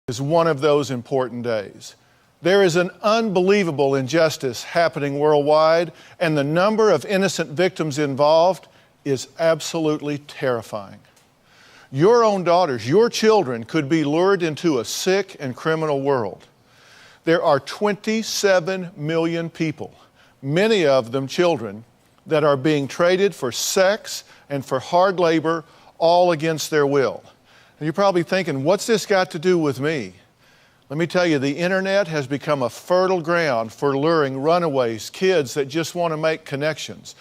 Is one of those important days. There is an unbelievable injustice happening worldwide, and the number of innocent victims involved is absolutely terrifying. Your own daughters, your children, could be lured into a sick and criminal world. There are 27 million people, many of them children, that are being traded for sex and for hard labor, all against their will. And you're probably thinking, what's this got to do with me? Let me tell you, the internet has become a fertile ground for luring runaways, kids that just want to make connections.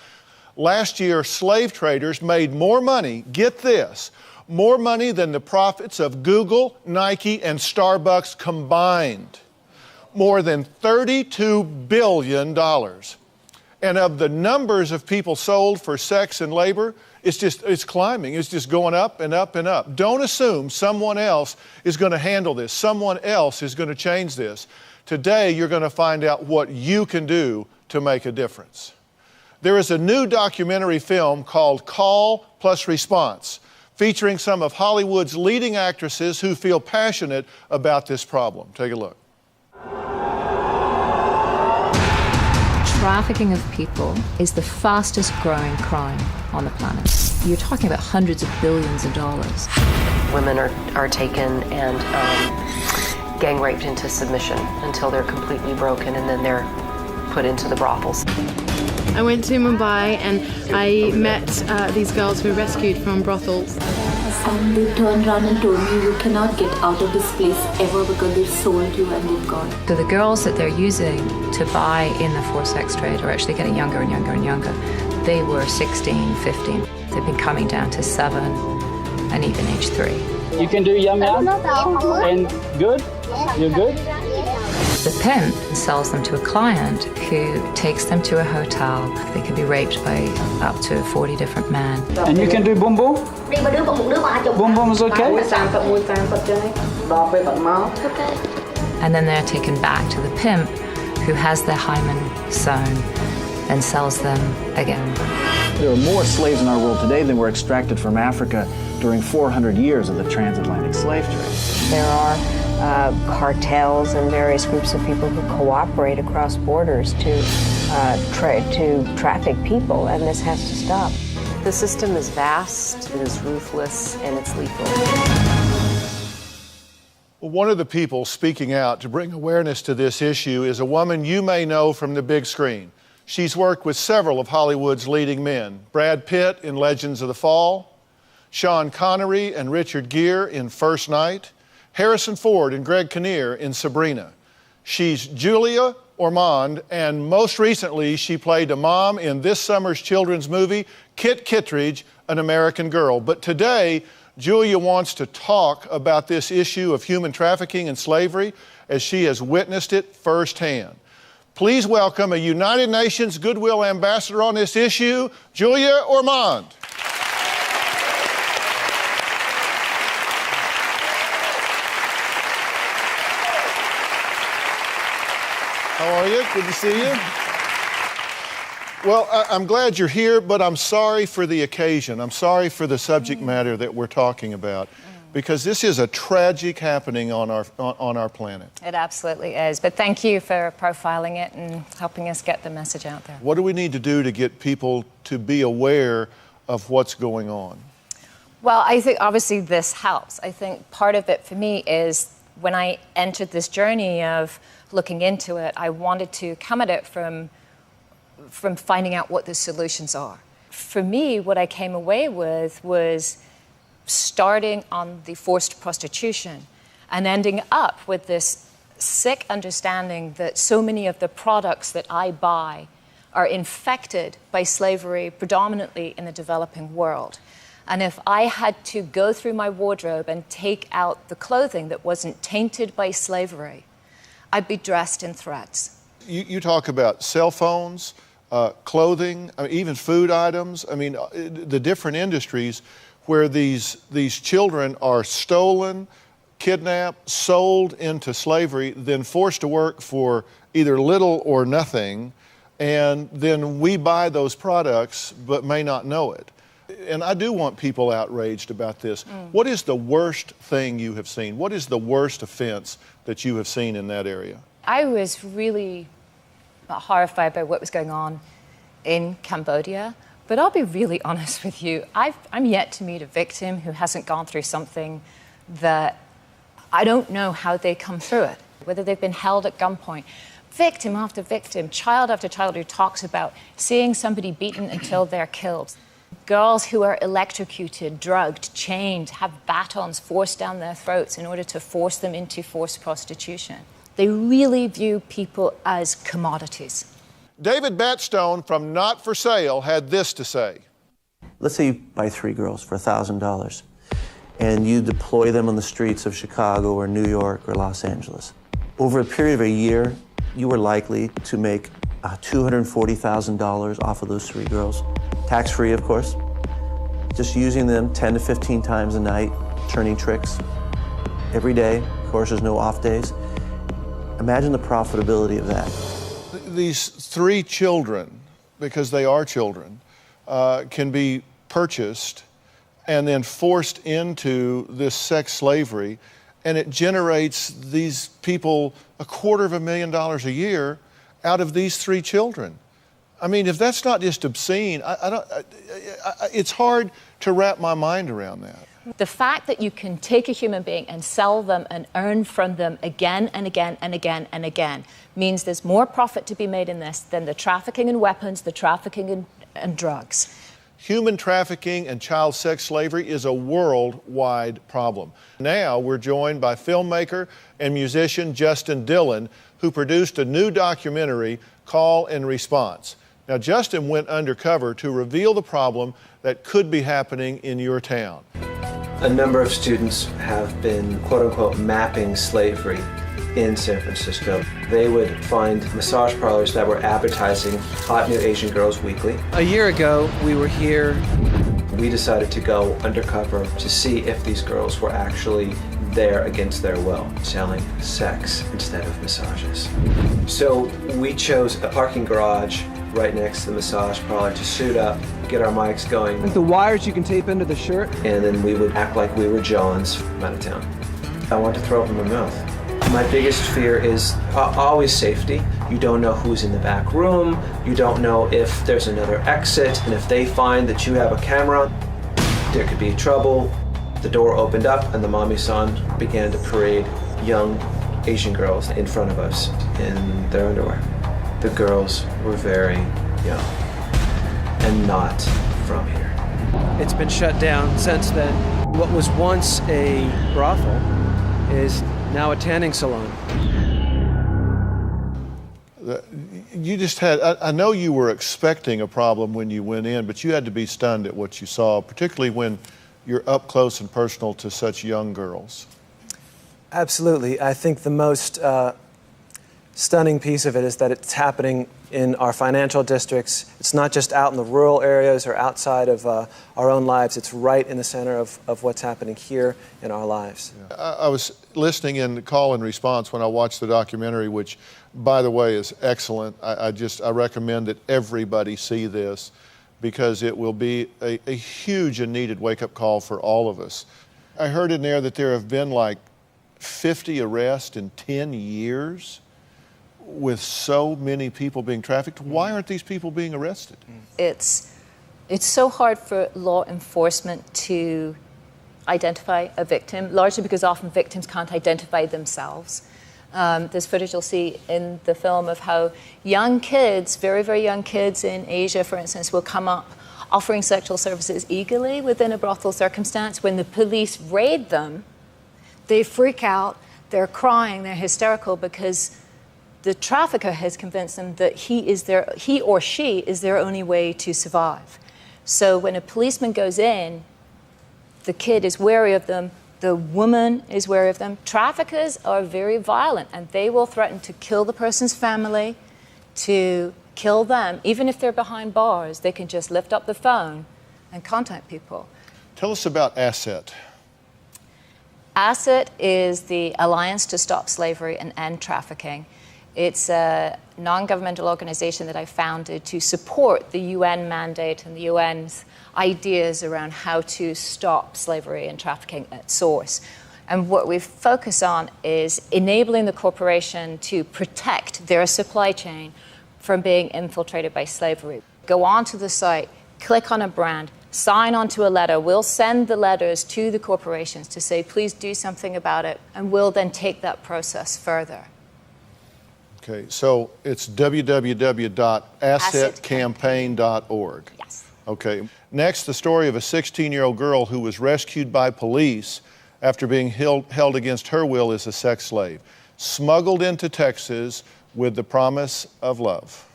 Last year, slave traders made more money, get this, more money than the profits of Google, Nike, and Starbucks combined. More than $32 billion. And of the numbers of people sold for sex and labor, it's climbing. It's just going up and up and up. Don't assume someone else is going to handle this. Someone else is going to change this. Today, you're going to find out what you can do to make a difference. There is a new documentary film called Call Plus Response, featuring some of Hollywood's leading actresses who feel passionate about this problem. Take a look. Trafficking of people is the fastest growing crime on the planet. You're talking about hundreds of billions of dollars. Women are taken and gang raped into submission until they're completely broken, and then they're put into the brothels. I went to Mumbai and I met these girls who were rescued from brothels. And they turned around and told me, you cannot get out of this place ever because they've sold you and they've gone. So the girls that they're using to buy in the forced sex trade are actually getting younger and younger and younger. They were 16, 15. They've been coming down to 7 and even age 3. You can do yum yum and good? You're good? The pimp sells them to a client who takes them to a hotel. They can be raped by up to 40 different men. And you can do boom boom? Boom boom is okay? And then they're taken back to the pimp who has their hymen sewn and sells them again. There are more slaves in our world today than were extracted from Africa during 400 years of the transatlantic slave trade. There are cartels and various groups of people who cooperate across borders to traffic people, and this has to stop. The system is vast, it is ruthless, and it's lethal. Well, one of the people speaking out to bring awareness to this issue is a woman you may know from the big screen. She's worked with several of Hollywood's leading men: Brad Pitt in Legends of the Fall, Sean Connery and Richard Gere in First Night, Harrison Ford and Greg Kinnear in Sabrina. She's Julia Ormond, and most recently she played a mom in this summer's children's movie, Kit Kittredge, An American Girl. But today, Julia wants to talk about this issue of human trafficking and slavery as she has witnessed it firsthand. Please welcome a United Nations Goodwill Ambassador on this issue, Julia Ormond. How are you? Good to see you. Well, I'm glad you're here, but I'm sorry for the occasion. I'm sorry for the subject matter that we're talking about, because this is a tragic happening on our planet. It absolutely is. But thank you for profiling it and helping us get the message out there. What do we need to do to get people to be aware of what's going on? Well, I think obviously this helps. I think part of it for me is when I entered this journey of looking into it, I wanted to come at it from finding out what the solutions are. For me, what I came away with was starting on the forced prostitution and ending up with this sick understanding that so many of the products that I buy are infected by slavery, predominantly in the developing world. And if I had to go through my wardrobe and take out the clothing that wasn't tainted by slavery, I'd be dressed in threats. You talk about cell phones, clothing, even food items. I mean, the different industries where these children are stolen, kidnapped, sold into slavery, then forced to work for either little or nothing, and then we buy those products but may not know it. and I do want people outraged about this. What is the worst thing you have seen? What is the worst offense that you have seen in that area? I was really horrified by what was going on in Cambodia. But I'll be really honest with you. I'm yet to meet a victim who hasn't gone through something that I don't know how they come through it, whether they've been held at gunpoint. Victim after victim, child after child who talks about seeing somebody beaten until they're killed. Girls who are electrocuted, drugged, chained, have batons forced down their throats in order to force them into forced prostitution. They really view people as commodities. David Batstone from Not For Sale had this to say. Let's say you buy 3 girls for $1,000 and you deploy them on the streets of Chicago or New York or Los Angeles. Over a period of a year, you are likely to make $240,000 off of those 3 girls. Tax-free, of course. Just using them 10 to 15 times a night, turning tricks every day. Of course, there's no off days. Imagine the profitability of that. These 3 children, because they are children, can be purchased and then forced into this sex slavery, and it generates these people $250,000 a year out of these 3 children. I mean, if that's not just obscene, it's hard to wrap my mind around that. The fact that you can take a human being and sell them and earn from them again and again and again and again means there's more profit to be made in this than the trafficking in weapons, the trafficking in drugs. Human trafficking and child sex slavery is a worldwide problem. Now we're joined by filmmaker and musician Justin Dillon, who produced a new documentary, Call and Response. Now, Justin went undercover to reveal the problem that could be happening in your town. A number of students have been, quote-unquote, mapping slavery in San Francisco. They would find massage parlors that were advertising hot new Asian girls weekly. A year ago, we were here. We decided to go undercover to see if these girls were actually there against their will, selling sex instead of massages. So we chose a parking garage right next to the massage parlor to suit up, get our mics going. Like the wires you can tape into the shirt. And then we would act like we were Johns from out of town. I want to throw up in my mouth. My biggest fear is always safety. You don't know who's in the back room. You don't know if there's another exit. And if they find that you have a camera, there could be trouble. The door opened up and the mommy-san began to parade young Asian girls in front of us in their underwear. The girls were very young and not from here. It's been shut down since then. What was once a brothel is now a tanning salon. You just had, I know you were expecting a problem when you went in, but you had to be stunned at what you saw, particularly when you're up close and personal to such young girls. Absolutely. I think the most stunning piece of it is that it's happening in our financial districts. It's not just out in the rural areas or outside of our own lives. It's right in the center of what's happening here in our lives. Yeah. I was listening in Call and Response when I watched the documentary, which, by the way, is excellent. I recommend that everybody see this because it will be a huge and needed wake-up call for all of us. I heard in there that there have been like 50 arrests in 10 years. With so many people being trafficked, why aren't these people being arrested? It's so hard for law enforcement to identify a victim, largely because often victims can't identify themselves. There's footage you'll see in the film of how young kids, very, very young kids in Asia, for instance, will come up offering sexual services eagerly within a brothel circumstance. When the police raid them, they freak out, they're crying, they're hysterical because the trafficker has convinced them that he or she is their only way to survive. So when a policeman goes in, the kid is wary of them, the woman is wary of them. Traffickers are very violent and they will threaten to kill the person's family, to kill them. Even if they're behind bars, they can just lift up the phone and contact people. Tell us about ASSET. ASSET is the Alliance to Stop Slavery and End Trafficking. It's a non-governmental organization that I founded to support the UN mandate and the UN's ideas around how to stop slavery and trafficking at source. And what we focus on is enabling the corporation to protect their supply chain from being infiltrated by slavery. Go onto the site, click on a brand, sign onto a letter. We'll send the letters to the corporations to say, please do something about it, and we'll then take that process further. Okay, so it's www.assetcampaign.org. Yes. Okay. Next, the story of a 16-year-old girl who was rescued by police after being held against her will as a sex slave, smuggled into Texas with the promise of love.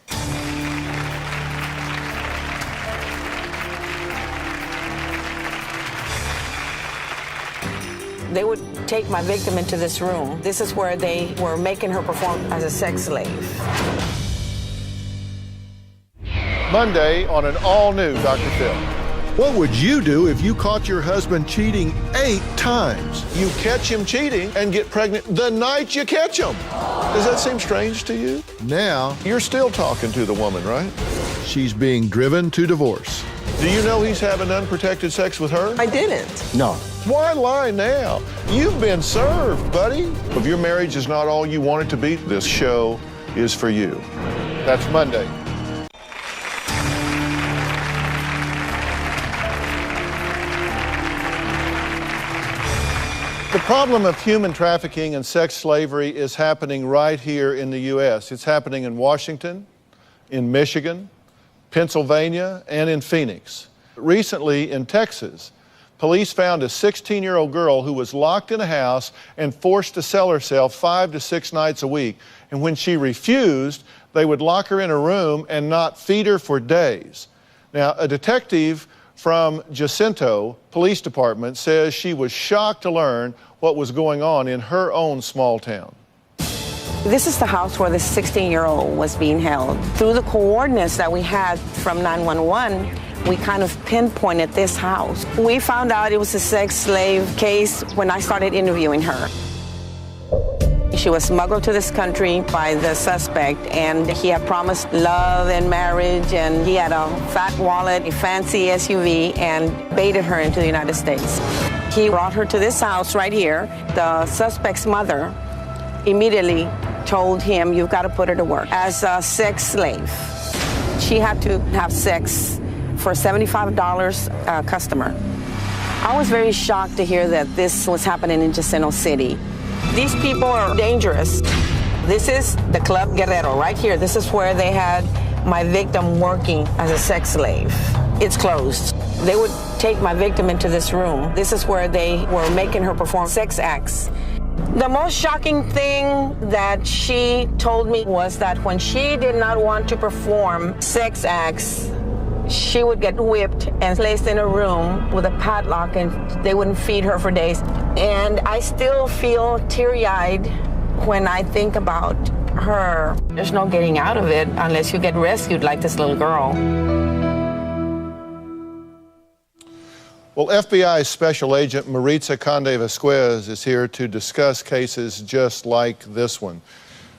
They would take my victim into this room. This is where they were making her perform as a sex slave. Monday on an all-new Dr. Phill. What would you do if you caught your husband cheating 8 times? You catch him cheating and get pregnant the night you catch him. Does that seem strange to you? Now, you're still talking to the woman, right? She's being driven to divorce. Do you know he's having unprotected sex with her? I didn't. No. Why lie now? You've been served, buddy. If your marriage is not all you want it to be, this show is for you. That's Monday. The problem of human trafficking and sex slavery is happening right here in the U.S. It's happening in Washington, in Michigan, Pennsylvania, and in Phoenix. Recently in Texas, police found a 16-year-old girl who was locked in a house and forced to sell herself 5 to 6 nights a week. And when she refused, they would lock her in a room and not feed her for days. Now, a detective from Jacinto Police Department says she was shocked to learn what was going on in her own small town. This is the house where the 16-year-old was being held. Through the coordinates that we had from 911, we kind of pinpointed this house. We found out it was a sex slave case when I started interviewing her. She was smuggled to this country by the suspect, and he had promised love and marriage, and he had a fat wallet, a fancy SUV, and baited her into the United States. He brought her to this house right here. The suspect's mother immediately told him, you've got to put her to work as a sex slave. She had to have sex for $75 a customer. I was very shocked to hear that this was happening in Jacinto City. These people are dangerous. This is the Club Guerrero right here. This is where they had my victim working as a sex slave. It's closed. They would take my victim into this room. This is where they were making her perform sex acts. The most shocking thing that she told me was that when she did not want to perform sex acts, she would get whipped and placed in a room with a padlock, and they wouldn't feed her for days. And I still feel teary-eyed when I think about her. There's no getting out of it unless you get rescued like this little girl. Well, FBI Special Agent Maritza Conde Vasquez is here to discuss cases just like this one.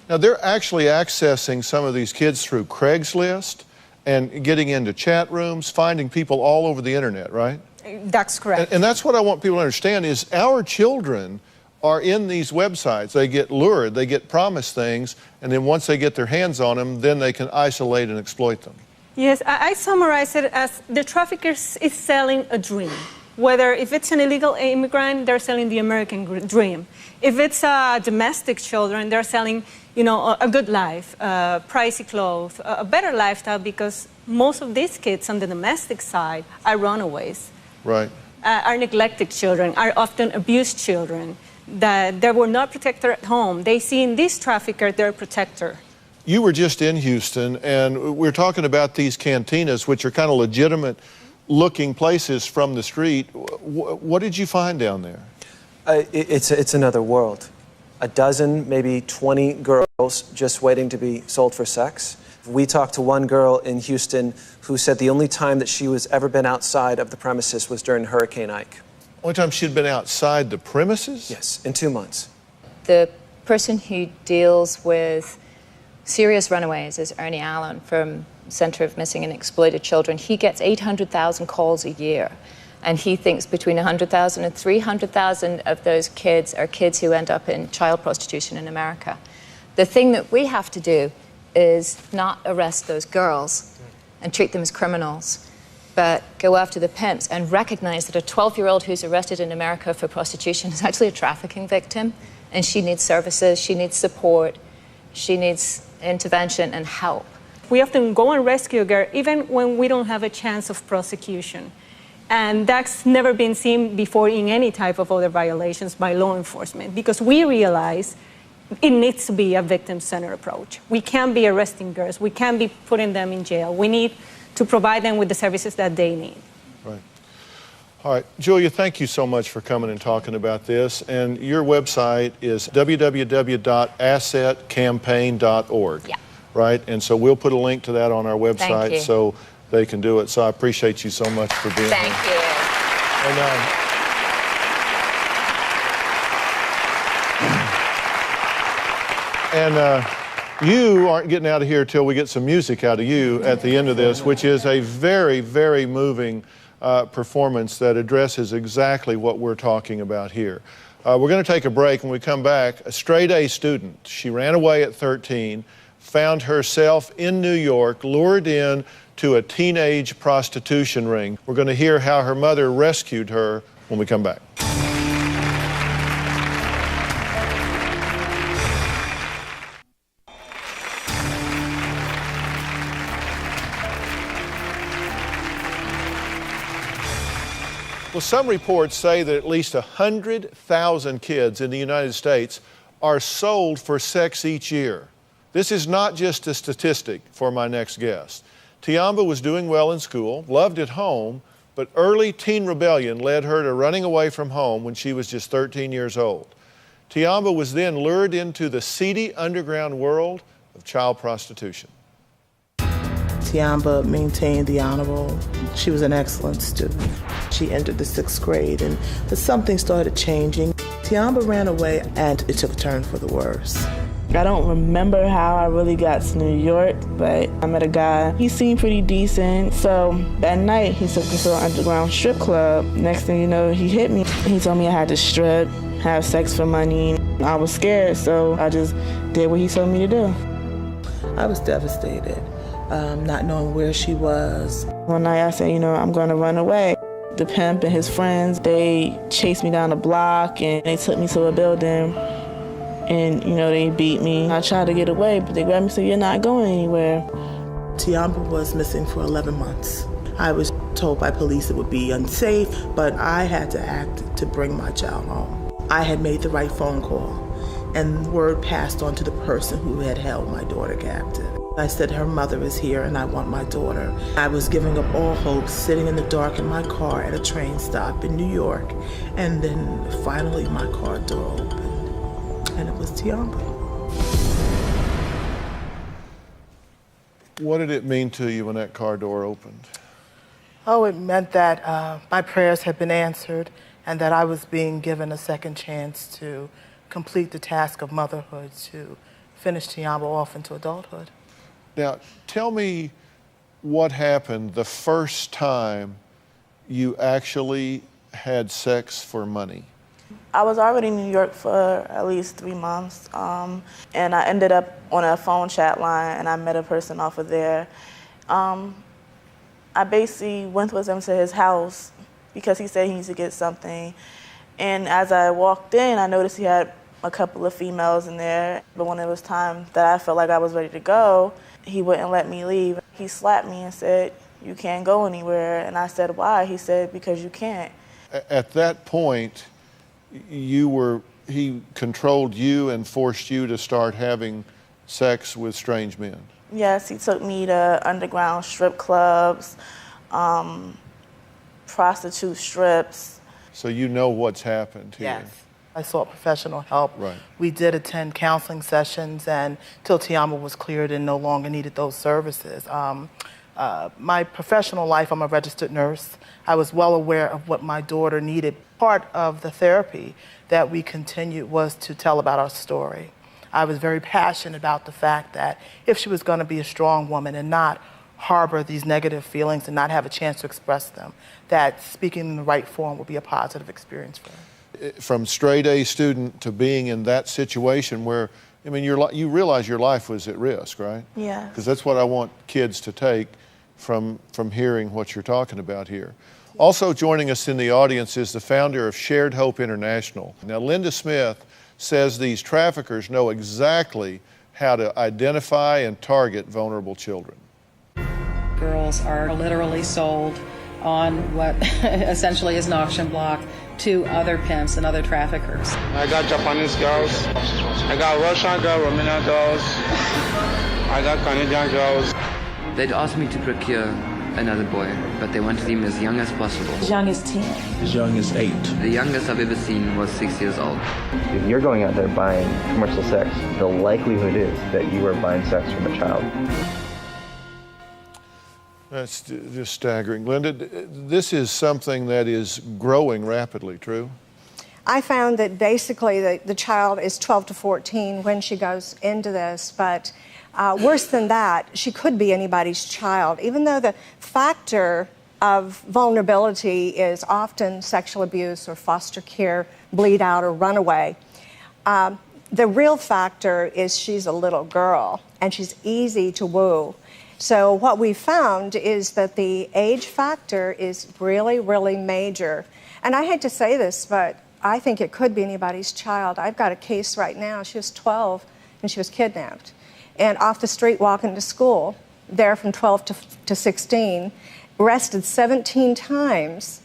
Now, they're actually accessing some of these kids through Craigslist and getting into chat rooms, finding people all over the internet, right? That's correct. And that's what I want people to understand is our children are in these websites. They get lured, they get promised things, and then once they get their hands on them, then they can isolate and exploit them. Yes, I summarize it as the traffickers is selling a dream. Whether if it's an illegal immigrant, they're selling the American dream. If it's domestic children, they're selling, a good life, pricey clothes, a better lifestyle, because most of these kids on the domestic side are runaways. Right. Are neglected children, are often abused children, that they were not protected at home. They see in this trafficker their protector. You were just in Houston, and we're talking about these cantinas, which are kind of legitimate-looking places from the street. What did you find down there? It's another world. A dozen, maybe 20 girls just waiting to be sold for sex. We talked to one girl in Houston who said the only time that she was ever been outside of the premises was during Hurricane Ike. Only time she'd been outside the premises? Yes, in 2 months. The person who deals with serious runaways is Ernie Allen from Center of Missing and Exploited Children, he gets 800,000 calls a year. And he thinks between 100,000 and 300,000 of those kids are kids who end up in child prostitution in America. The thing that we have to do is not arrest those girls and treat them as criminals, but go after the pimps and recognize that a 12-year-old who's arrested in America for prostitution is actually a trafficking victim, and she needs services, she needs support, she needs intervention and help. We often go and rescue a girl even when we don't have a chance of prosecution. And that's never been seen before in any type of other violations by law enforcement, because we realize it needs to be a victim-centered approach. We can't be arresting girls. We can't be putting them in jail. We need to provide them with the services that they need. Right. All right. Julia, thank you so much for coming and talking about this. And your website is www.assetcampaign.org. Yeah. Right? And so we'll put a link to that on our Thank website you. so they can do it. So I appreciate you so much for being here. Thank you. And you aren't getting out of here till we get some music out of you at the end of this, which is a very, very moving performance that addresses exactly what we're talking about here. We're going to take a break. When we come back, a straight-A student. She ran away at 13, found herself in New York, lured in to a teenage prostitution ring. We're going to hear how her mother rescued her when we come back. Well, some reports say that at least 100,000 kids in the United States are sold for sex each year. This is not just a statistic for my next guest. Tiamba was doing well in school, loved at home, but early teen rebellion led her to running away from home when she was just 13 years old. Tiamba was then lured into the seedy underground world of child prostitution. Tiamba maintained the honor roll. She was an excellent student. She entered the 6th grade, but something started changing. Tiamba ran away, and it took a turn for the worse. I don't remember how I really got to New York, but I met a guy. He seemed pretty decent. So that night, he took me to an underground strip club. Next thing you know, he hit me. He told me I had to strip, have sex for money. I was scared, so I just did what he told me to do. I was devastated, not knowing where she was. One night I said, I'm going to run away. The pimp and his friends, they chased me down the block, and they took me to a building. And, they beat me. I tried to get away, but they grabbed me and said, "You're not going anywhere." Tiamba was missing for 11 months. I was told by police it would be unsafe, but I had to act to bring my child home. I had made the right phone call, and word passed on to the person who had held my daughter captive. I said, "Her mother is here, and I want my daughter." I was giving up all hope, sitting in the dark in my car at a train stop in New York, and then finally my car door opened. And it was Tiamba. What did it mean to you when that car door opened? Oh, it meant that my prayers had been answered and that I was being given a second chance to complete the task of motherhood, to finish Tiamba off into adulthood. Now, tell me what happened the first time you actually had sex for money. I was already in New York for at least 3 months, and I ended up on a phone chat line, and I met a person off of there. I basically went with him to his house because he said he needs to get something. And as I walked in, I noticed he had a couple of females in there. But when it was time that I felt like I was ready to go, he wouldn't let me leave. He slapped me and said, "You can't go anywhere." And I said, "Why?" He said, "Because you can't." At that point, he controlled you and forced you to start having sex with strange men. Yes, he took me to underground strip clubs, prostitute strips. So you know what's happened here. Yes. I sought professional help. Right. We did attend counseling sessions until Tiamba was cleared and no longer needed those services. My professional life, I'm a registered nurse. I was well aware of what my daughter needed. Part of the therapy that we continued was to tell about our story. I was very passionate about the fact that if she was going to be a strong woman and not harbor these negative feelings and not have a chance to express them, that speaking in the right form will be a positive experience for them. From straight A student to being in that situation where, I mean, you realize your life was at risk, right? Yeah. Because that's what I want kids to take from hearing what you're talking about here. Also joining us in the audience is the founder of Shared Hope International. Now, Linda Smith says these traffickers know exactly how to identify and target vulnerable children. Girls are literally sold on what essentially is an auction block to other pimps and other traffickers. I got Japanese girls, I got Russian girls, Romanian girls, I got Canadian girls. They'd asked me to procure another boy, but they wanted him as young as possible. As young as 10. As young as 8. The youngest I've ever seen was 6 years old. If you're going out there buying commercial sex, the likelihood is that you are buying sex from a child. That's just staggering. Linda, this is something that is growing rapidly, true? I found that basically the child is 12 to 14 when she goes into this, but worse than that, she could be anybody's child. Even though the factor of vulnerability is often sexual abuse or foster care, bleed out or runaway, the real factor is she's a little girl and she's easy to woo. So what we found is that the age factor is really, really major. And I hate to say this, but I think it could be anybody's child. I've got a case right now. She was 12 and she was kidnapped. And off the street walking to school, there from 12 to 16, arrested 17 times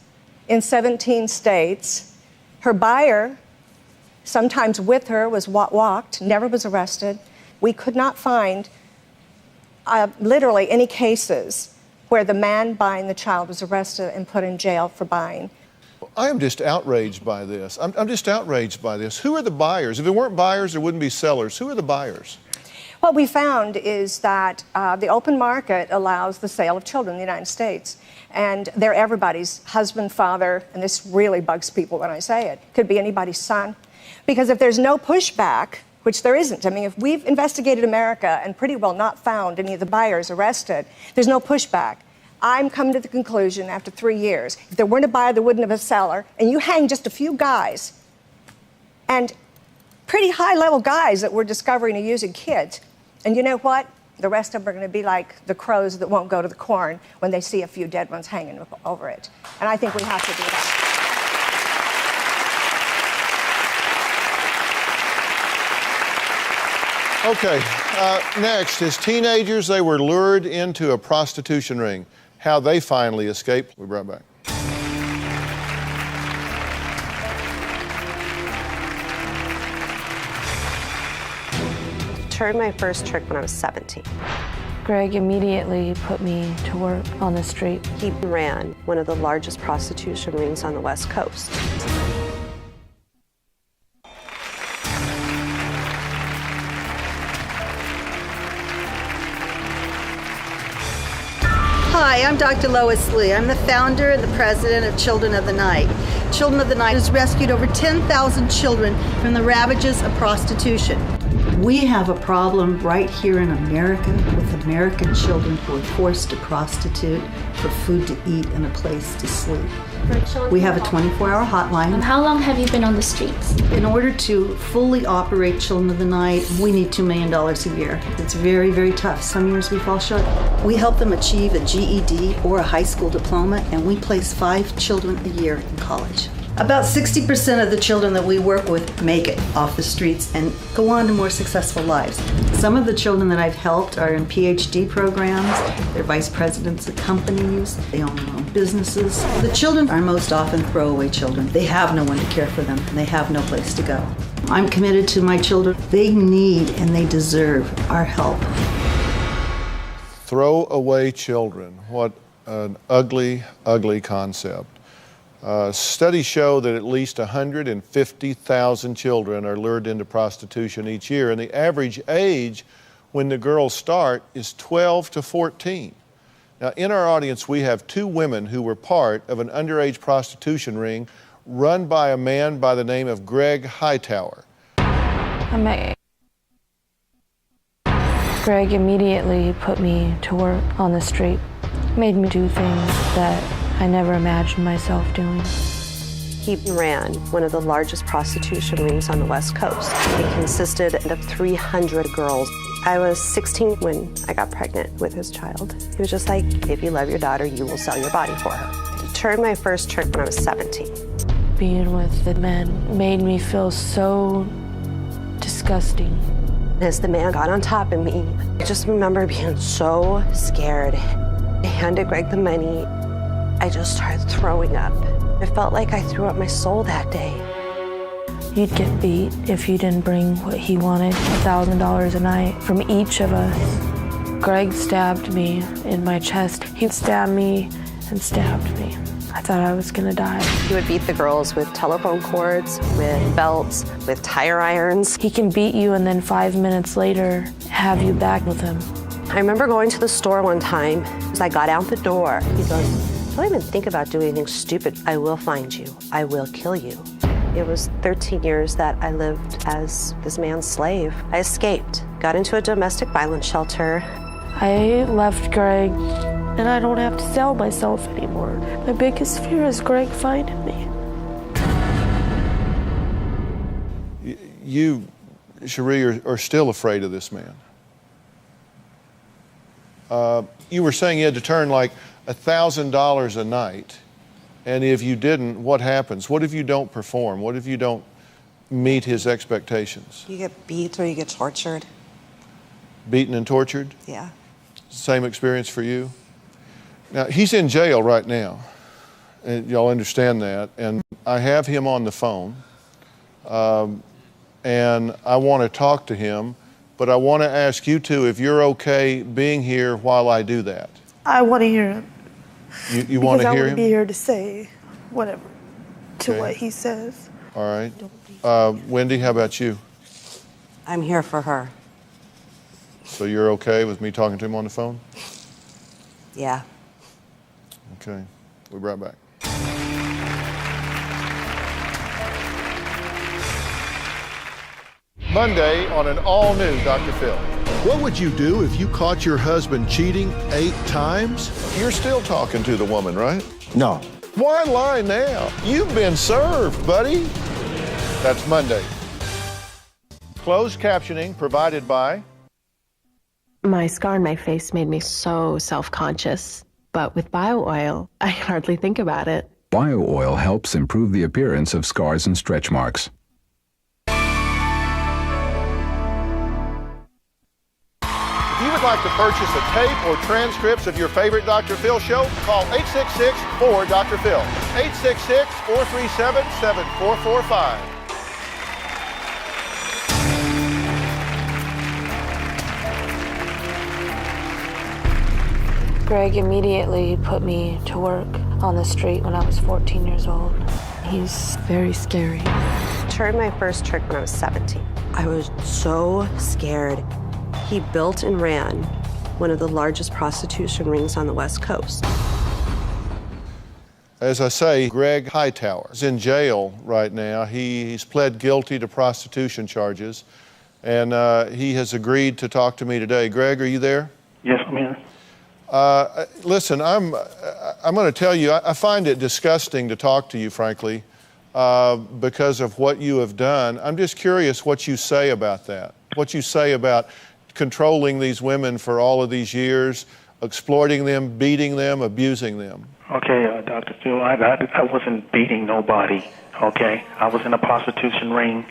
in 17 states. Her buyer, sometimes with her, was walked, never was arrested. We could not find literally any cases where the man buying the child was arrested and put in jail for buying. I am just outraged by this. I'm just outraged by this. Who are the buyers? If there weren't buyers, there wouldn't be sellers. Who are the buyers? What we found is that the open market allows the sale of children in the United States. And they're everybody's husband, father, and this really bugs people when I say it. Could be anybody's son. Because if there's no pushback, which there isn't. I mean, if we've investigated America and pretty well not found any of the buyers arrested, there's no pushback. I'm coming to the conclusion after 3 years, if there weren't a buyer, there wouldn't have a seller, and you hang just a few guys, and pretty high-level guys that we're discovering are using kids, and you know what? The rest of them are going to be like the crows that won't go to the corn when they see a few dead ones hanging over it. And I think we have to do that. Okay, next, as teenagers, they were lured into a prostitution ring. How they finally escaped, we'll be right back. Turned my first trick when I was 17. Greg immediately put me to work on the street. He ran one of the largest prostitution rings on the West Coast. Hi, I'm Dr. Lois Lee. I'm the founder and the president of Children of the Night. Children of the Night has rescued over 10,000 children from the ravages of prostitution. We have a problem right here in America with American children who are forced to prostitute for food to eat and a place to sleep. We have a 24-hour hotline. And how long have you been on the streets? In order to fully operate Children of the Night, we need $2 million a year. It's very, very tough. Some years we fall short. We help them achieve a GED or a high school diploma, and we place 5 children a year in college. About 60% of the children that we work with make it off the streets and go on to more successful lives. Some of the children that I've helped are in PhD programs, they're vice presidents of companies, they own their own businesses. The children are most often throwaway children. They have no one to care for them, and they have no place to go. I'm committed to my children. They need and they deserve our help. Throwaway children. What an ugly, ugly concept. Studies show that at least 150,000 children are lured into prostitution each year, and the average age when the girls start is 12 to 14. Now, in our audience, we have 2 women who were part of an underage prostitution ring run by a man by the name of Greg Hightower. Greg immediately put me to work on the street, made me do things that I never imagined myself doing. He ran one of the largest prostitution rings on the West Coast. It consisted of 300 girls. I was 16 when I got pregnant with his child. He was just like, if you love your daughter, you will sell your body for her. He turned my first trick when I was 17. Being with the men made me feel so disgusting. As the man got on top of me, I just remember being so scared. I handed Greg the money. I just started throwing up. I felt like I threw up my soul that day. You'd get beat if you didn't bring what he wanted, $1,000 a night from each of us. Greg stabbed me in my chest. He stabbed me and stabbed me. I thought I was gonna die. He would beat the girls with telephone cords, with belts, with tire irons. He can beat you and then 5 minutes later have you back with him. I remember going to the store one time. As I got out the door, he goes, don't even think about doing anything stupid. I will find you. I will kill you. It was 13 years that I lived as this man's slave. I escaped, got into a domestic violence shelter. I left Greg, and I don't have to sell myself anymore. My biggest fear is Greg finding me. You, Cherie, are still afraid of this man. You were saying you had to turn like $1,000 a night, and if you didn't, what happens? What if you don't perform? What if you don't meet his expectations? You get beat or you get tortured. Beaten and tortured? Yeah. Same experience for you? Now, he's in jail right now, and y'all understand that, and I have him on the phone, and I want to talk to him, but I want to ask you two if you're okay being here while I do that. I want to hear him. You want to hear him? Because I want to be here to say whatever to Okay. what he says. All right. Wendy, how about you? I'm here for her. So you're okay with me talking to him on the phone? Yeah. Okay. We'll be right back. Monday on an all-new Dr. Phill. What would you do if you caught your husband cheating 8 times? You're still talking to the woman, right? No. Why lie now? You've been served, buddy. That's Monday. Closed captioning provided by... My scar on my face made me so self-conscious, but with bio oil, I hardly think about it. Bio oil helps improve the appearance of scars and stretch marks. If you would like to purchase a tape or transcripts of your favorite Dr. Phill show, call 866-4-DR-Phill, 866-437-7445. Greg immediately put me to work on the street when I was 14 years old. He's very scary. Turned my first trick when I was 17. I was so scared. He built and ran one of the largest prostitution rings on the West Coast. As I say, Greg Hightower is in jail right now. He's pled guilty to prostitution charges, and he has agreed to talk to me today. Greg, are you there? Yes, I'm here. Listen, I'm going to tell you, I find it disgusting to talk to you, frankly, because of what you have done. I'm just curious what you say about that, what you say about controlling these women for all of these years, exploiting them, beating them, abusing them. Okay, Dr. Phill, I wasn't beating nobody, okay? I was in a prostitution ring.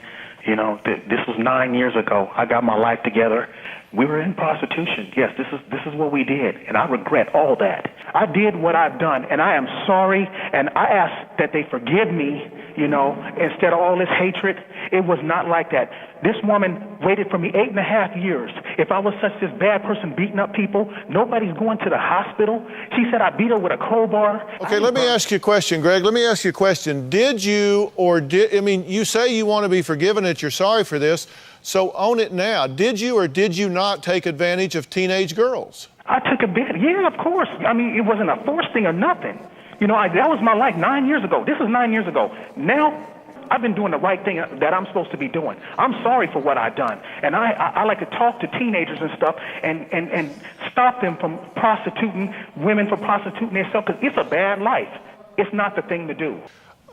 You know, this was 9 years ago. I got my life together. We were in prostitution. Yes, this is what we did, and I regret all that. I did what I've done, and I am sorry, and I ask that they forgive me, you know, instead of all this hatred. It was not like that. This woman waited for me 8.5 years. If I was such this bad person beating up people, nobody's going to the hospital. She said I beat her with a crowbar. Okay, let me ask you a question, Greg. Let me ask you a question. Did you you say you want to be forgiven, that you're sorry for this, so own it now. Did you or did you not take advantage of teenage girls? I took advantage. Yeah, of course. I mean, it wasn't a forced thing or nothing. You know, that was my life 9 years ago. This is 9 years ago. Now, I've been doing the right thing that I'm supposed to be doing. I'm sorry for what I've done. And I like to talk to teenagers and stuff and stop them from prostituting, women from prostituting themselves, because it's a bad life. It's not the thing to do.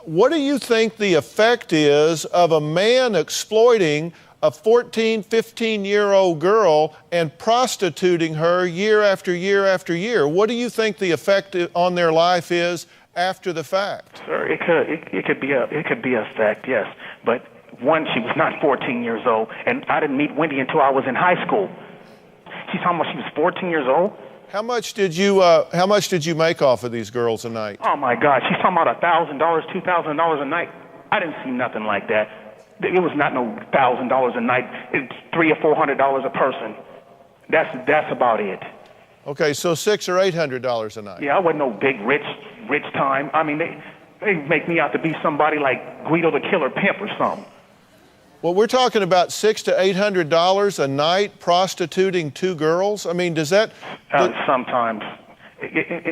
What do you think the effect is of a man exploiting a 14, 15-year-old girl and prostituting her year after year after year? What do you think the effect on their life is after the fact? Sir, it could be a effect, yes. But one, she was not 14 years old, and I didn't meet Wendy until I was in high school. She's talking about she was 14 years old. How much did you make off of these girls a night? Oh my God, she's talking about $1,000, $2,000 a night. I didn't see nothing like that. It was not no $1,000 a night. It's $300 or $400 a person. That's about it. Okay, so $600 or $800 a night. Yeah, I wasn't no big rich time. I mean, they make me out to be somebody like Guido the Killer Pimp or something. Well, we're talking about $600 to $800 a night prostituting two girls. I mean, does that? Sometimes,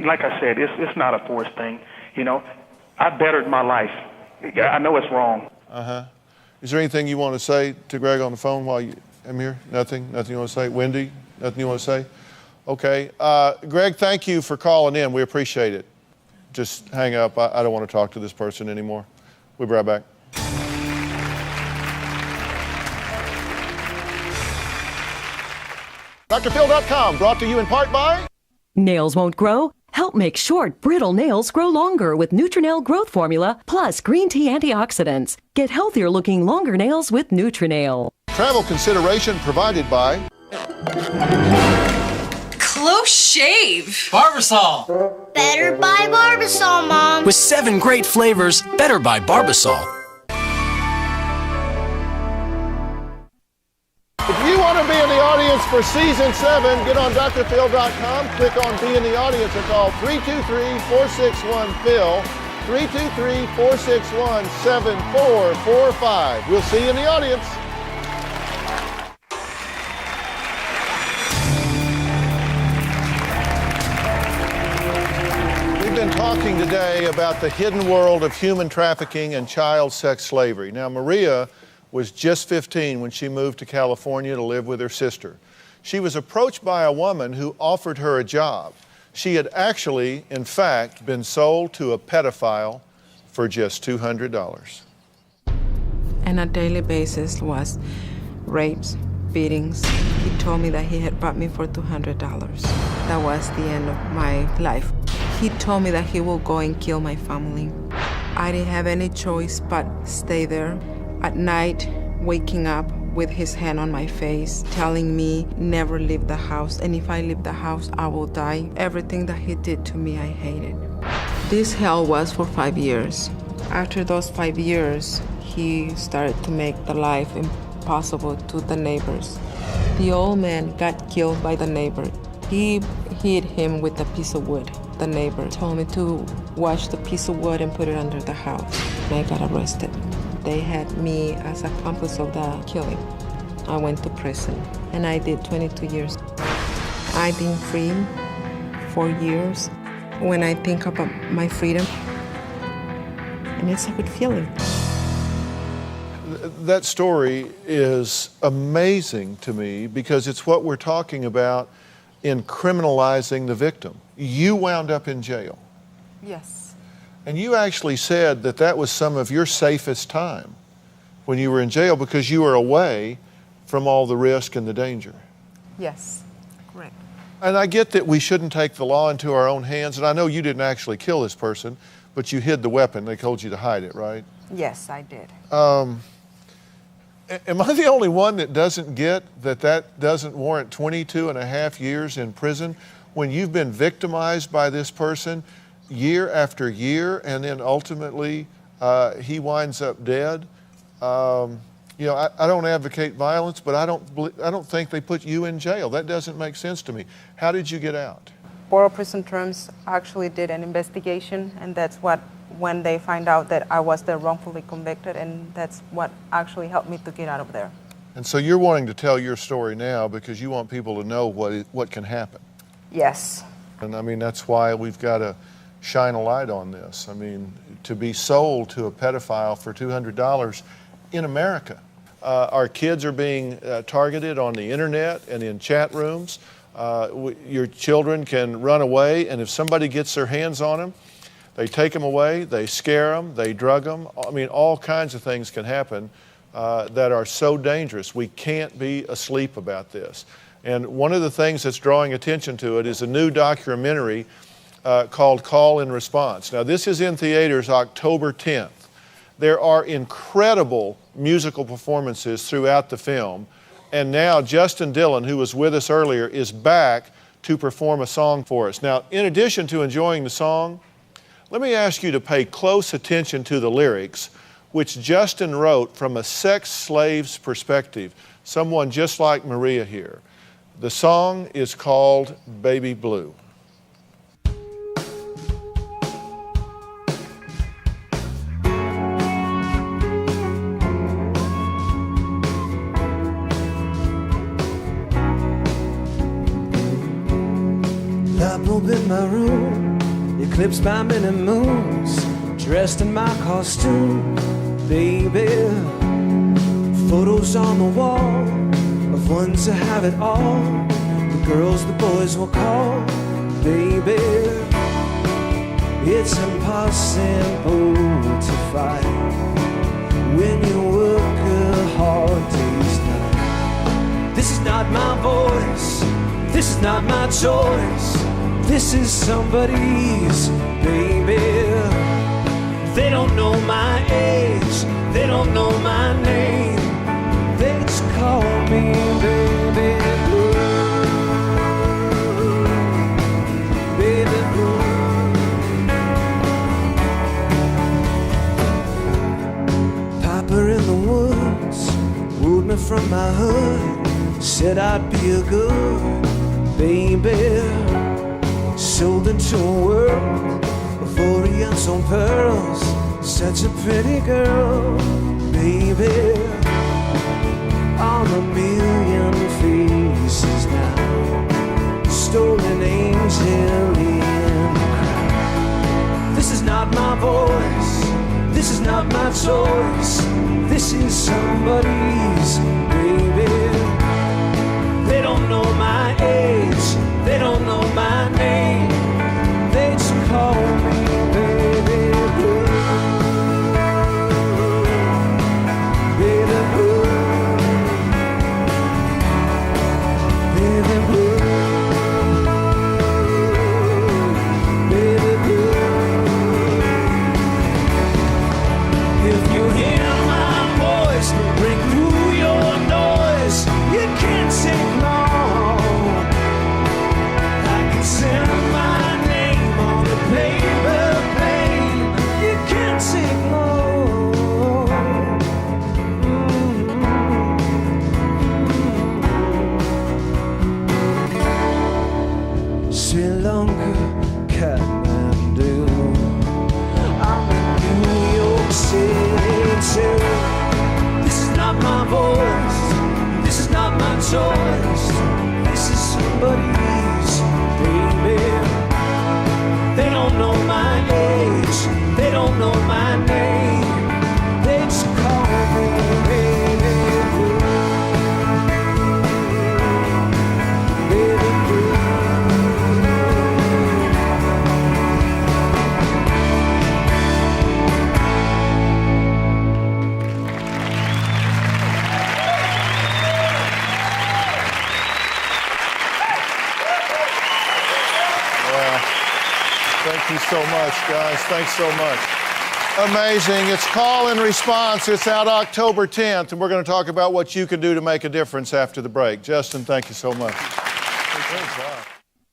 like I said, it's not a forced thing. You know, I bettered my life. I know it's wrong. Is there anything you want to say to Greg on the phone while I'm here? Nothing? Nothing you want to say? Wendy? Nothing you want to say? Okay. Greg, thank you for calling in. We appreciate it. Just hang up. I don't want to talk to this person anymore. We'll be right back. DrPhill.com, brought to you in part by... Nails won't grow? Help make short, brittle nails grow longer with Nutrinel Growth Formula plus green tea antioxidants. Get healthier looking longer nails with Nutrinel. Travel consideration provided by... Close shave. Barbasol. Better buy Barbasol, Mom. With 7 great flavors, better buy Barbasol. If you want to be in the audience for Season 7, get on DrPhill.com, click on Be in the Audience, and call 323-461-PHIL, 323-461-7445. We'll see you in the audience. We've been talking today about the hidden world of human trafficking and child sex slavery. Now, Maria was just 15 when she moved to California to live with her sister. She was approached by a woman who offered her a job. She had actually, in fact, been sold to a pedophile for just $200. And a daily basis was rapes, beatings. He told me that he had bought me for $200. That was the end of my life. He told me that he will go and kill my family. I didn't have any choice but stay there. At night, waking up with his hand on my face, telling me never leave the house, and if I leave the house, I will die. Everything that he did to me, I hated. This hell was for 5 years. After those 5 years, he started to make the life impossible to the neighbors. The old man got killed by the neighbor. He hit him with a piece of wood. The neighbor told me to wash the piece of wood and put it under the house. I got arrested. They had me as accomplice of the killing. I went to prison, and I did 22 years. I've been free 4 years. When I think about my freedom, and it's a good feeling. That story is amazing to me because it's what we're talking about in criminalizing the victim. You wound up in jail. Yes. And you actually said that that was some of your safest time when you were in jail because you were away from all the risk and the danger. Yes, correct. And I get that we shouldn't take the law into our own hands, and I know you didn't actually kill this person, but you hid the weapon. They told you to hide it, right? Yes, I did. Am I the only one that doesn't get that doesn't warrant 22 and a half years in prison when you've been victimized by this person year after year, and then ultimately he winds up dead? You know, I don't advocate violence, but I don't think they put you in jail. That doesn't make sense to me. How did you get out? Bureau of Prison Terms actually did an investigation, and that's when they find out that I was there wrongfully convicted, and that's what actually helped me to get out of there. And so you're wanting to tell your story now because you want people to know what can happen. Yes. And I mean, that's why we've got to shine a light on this. I mean, to be sold to a pedophile for $200 in America. Our kids are being targeted on the internet and in chat rooms. Your children can run away, and if somebody gets their hands on them, they take them away, they scare them, they drug them. I mean, all kinds of things can happen that are so dangerous. We can't be asleep about this. And one of the things that's drawing attention to it is a new documentary called Call and Response. Now, this is in theaters October 10th. There are incredible musical performances throughout the film. And now Justin Dillon, who was with us earlier, is back to perform a song for us. Now, in addition to enjoying the song, let me ask you to pay close attention to the lyrics, which Justin wrote from a sex slave's perspective, someone just like Maria here. The song is called Baby Blue. Up in my room, eclipsed by many moons, dressed in my costume, baby. Photos on the wall of ones that have it all. The girls, the boys will call, baby. It's impossible to fight when you work a hard day's night. This is not my voice, this is not my choice. This is somebody's, baby. They don't know my age, they don't know my name. They just call me Baby Blue. Baby Blue. Papa in the woods wooed me from my hood, said I'd be a good baby. Sold into a world of Oriental pearls, such a pretty girl, baby. On a million faces now, stolen angel in the crowd. This is not my voice, this is not my choice. This is somebody's, baby. They don't know my age, they don't know my name. They just call me Baby Blue. Baby Blue. Baby Blue. Baby Blue. If you hear my voice ring through your noise, you can't take long. I can send my name on the paper plane. You can't take long. Sri Lanka, Kathmandu, I'm in New York City. This is not my voice, this is not my choice. This is somebody's, baby. They don't know my age, they don't know my name. They just call me Baby Blue. Baby Blue. Thank you so much, guys. Thanks so much. Amazing. It's Call and Response. It's out October 10th, and we're going to talk about what you can do to make a difference after the break. Justin, thank you so much. Thanks,